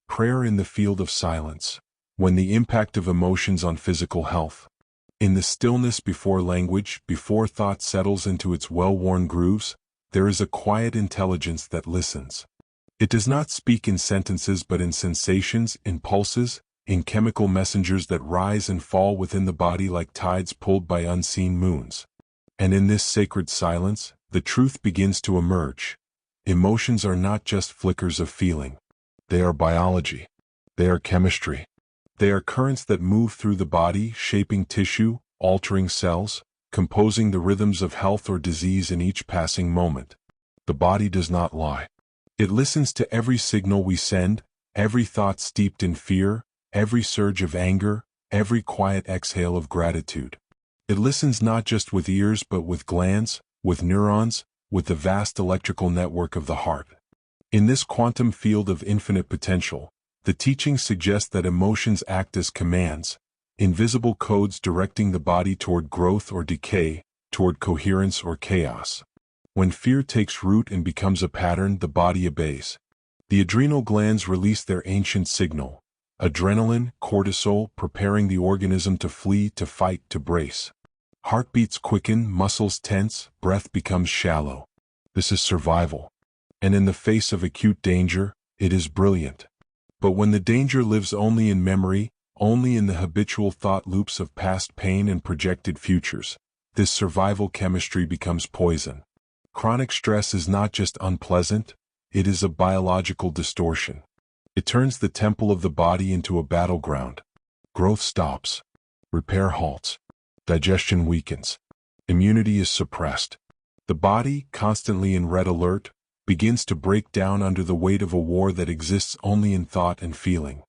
Prayer in the field of silence. When the impact of emotions on physical health. In the stillness before language, before thought settles into its well-worn grooves, there is a quiet intelligence that listens. It does not speak in sentences but in sensations, in pulses, in chemical messengers that rise and fall within the body like tides pulled by unseen moons. And in this sacred silence, the truth begins to emerge. Emotions are not just flickers of feeling. They are biology. They are chemistry. They are currents that move through the body, shaping tissue, altering cells, composing the rhythms of health or disease in each passing moment. The body does not lie. It listens to every signal we send, every thought steeped in fear, every surge of anger, every quiet exhale of gratitude. It listens not just with ears but with glands, with neurons, with the vast electrical network of the heart. In this quantum field of infinite potential, the teachings suggest that emotions act as commands, invisible codes directing the body toward growth or decay, toward coherence or chaos. When fear takes root and becomes a pattern, the body obeys. The adrenal glands release their ancient signal, adrenaline, cortisol, preparing the organism to flee, to fight, to brace. Heartbeats quicken, muscles tense, breath becomes shallow. This is survival. And in the face of acute danger, it is brilliant. But when the danger lives only in memory, only in the habitual thought loops of past pain and projected futures, this survival chemistry becomes poison. Chronic stress is not just unpleasant, it is a biological distortion. It turns the temple of the body into a battleground. Growth stops. Repair halts. Digestion weakens. Immunity is suppressed. The body, constantly in red alert, begins to break down under the weight of a war that exists only in thought and feeling.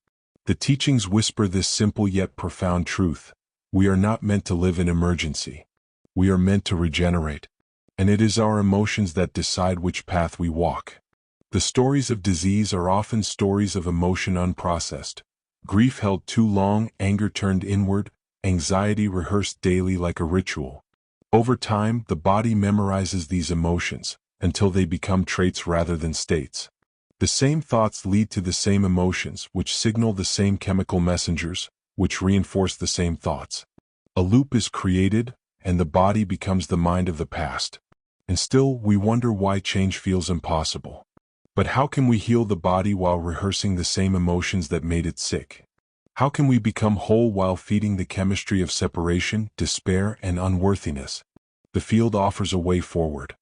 The teachings whisper this simple yet profound truth. We are not meant to live in emergency. We are meant to regenerate. And it is our emotions that decide which path we walk. The stories of disease are often stories of emotion unprocessed. Grief held too long, anger turned inward, anxiety rehearsed daily like a ritual. Over time, the body memorizes these emotions, until they become traits rather than states. The same thoughts lead to the same emotions, which signal the same chemical messengers, which reinforce the same thoughts. A loop is created, and the body becomes the mind of the past. And still, we wonder why change feels impossible. But how can we heal the body while rehearsing the same emotions that made it sick? How can we become whole while feeding the chemistry of separation, despair, and unworthiness? The field offers a way forward.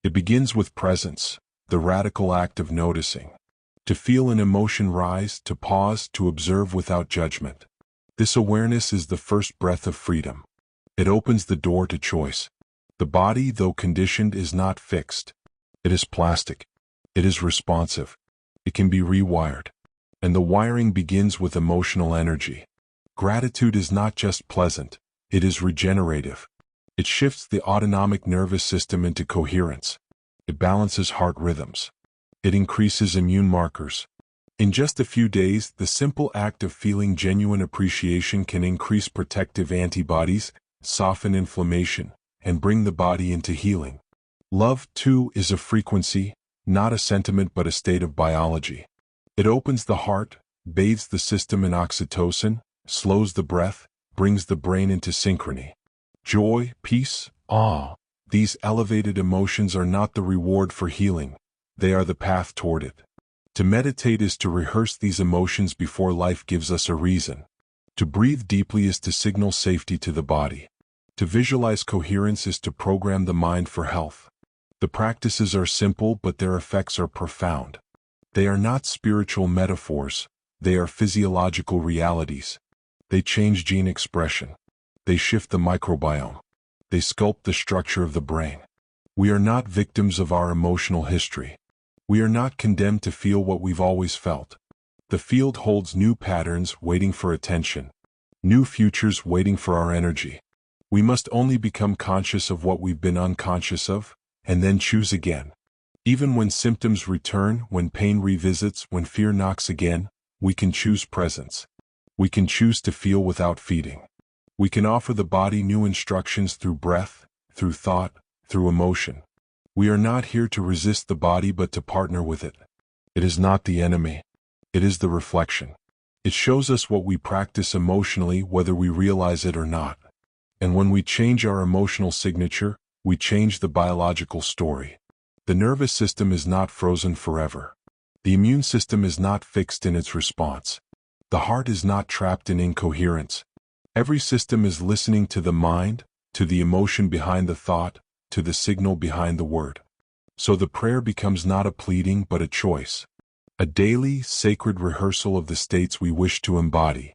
It begins with presence, the radical act of noticing. To feel an emotion rise, to pause, to observe without judgment. This awareness is the first breath of freedom. It opens the door to choice. The body, though conditioned, is not fixed. It is plastic. It is responsive. It can be rewired. And the wiring begins with emotional energy. Gratitude is not just pleasant, it is regenerative. It shifts the autonomic nervous system into coherence. It balances heart rhythms. It increases immune markers. In just a few days, the simple act of feeling genuine appreciation can increase protective antibodies, soften inflammation, and bring the body into healing. Love, too, is a frequency, not a sentiment but a state of biology. It opens the heart, bathes the system in oxytocin, slows the breath, brings the brain into synchrony. Joy, peace, awe. These elevated emotions are not the reward for healing. They are the path toward it. To meditate is to rehearse these emotions before life gives us a reason. To breathe deeply is to signal safety to the body. To visualize coherence is to program the mind for health. The practices are simple, but their effects are profound. They are not spiritual metaphors. They are physiological realities. They change gene expression. They shift the microbiome. They sculpt the structure of the brain. We are not victims of our emotional history. We are not condemned to feel what we've always felt. The field holds new patterns waiting for attention. New futures waiting for our energy. We must only become conscious of what we've been unconscious of, and then choose again. Even when symptoms return, when pain revisits, when fear knocks again, we can choose presence. We can choose to feel without feeding. We can offer the body new instructions through breath, through thought, through emotion. We are not here to resist the body but to partner with it. It is not the enemy. It is the reflection. It shows us what we practice emotionally, whether we realize it or not. And when we change our emotional signature, we change the biological story. The nervous system is not frozen forever. The immune system is not fixed in its response. The heart is not trapped in incoherence. Every system is listening to the mind, to the emotion behind the thought, to the signal behind the word. So the prayer becomes not a pleading but a choice. A daily, sacred rehearsal of the states we wish to embody.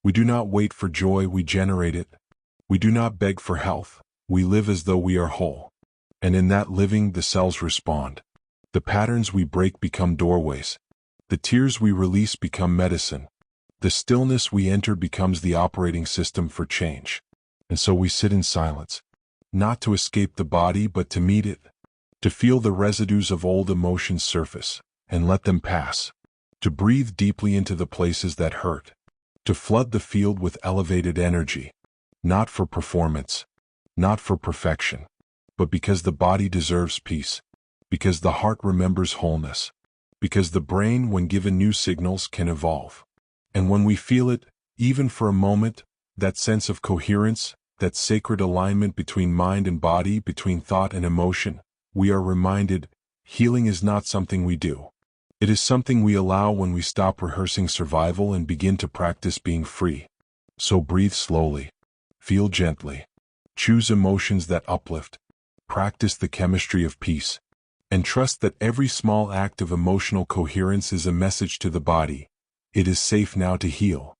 We do not wait for joy, we generate it. We do not beg for health, we live as though we are whole. And in that living, the cells respond. The patterns we break become doorways. The tears we release become medicine. The stillness we enter becomes the operating system for change. And so we sit in silence, not to escape the body but to meet it, to feel the residues of old emotions surface, and let them pass, to breathe deeply into the places that hurt, to flood the field with elevated energy, not for performance, not for perfection, but because the body deserves peace, because the heart remembers wholeness, because the brain, when given new signals, can evolve. And when we feel it, even for a moment, that sense of coherence, that sacred alignment between mind and body, between thought and emotion, we are reminded, healing is not something we do. It is something we allow when we stop rehearsing survival and begin to practice being free. So breathe slowly, feel gently, choose emotions that uplift, practice the chemistry of peace, and trust that every small act of emotional coherence is a message to the body. It is safe now to heal.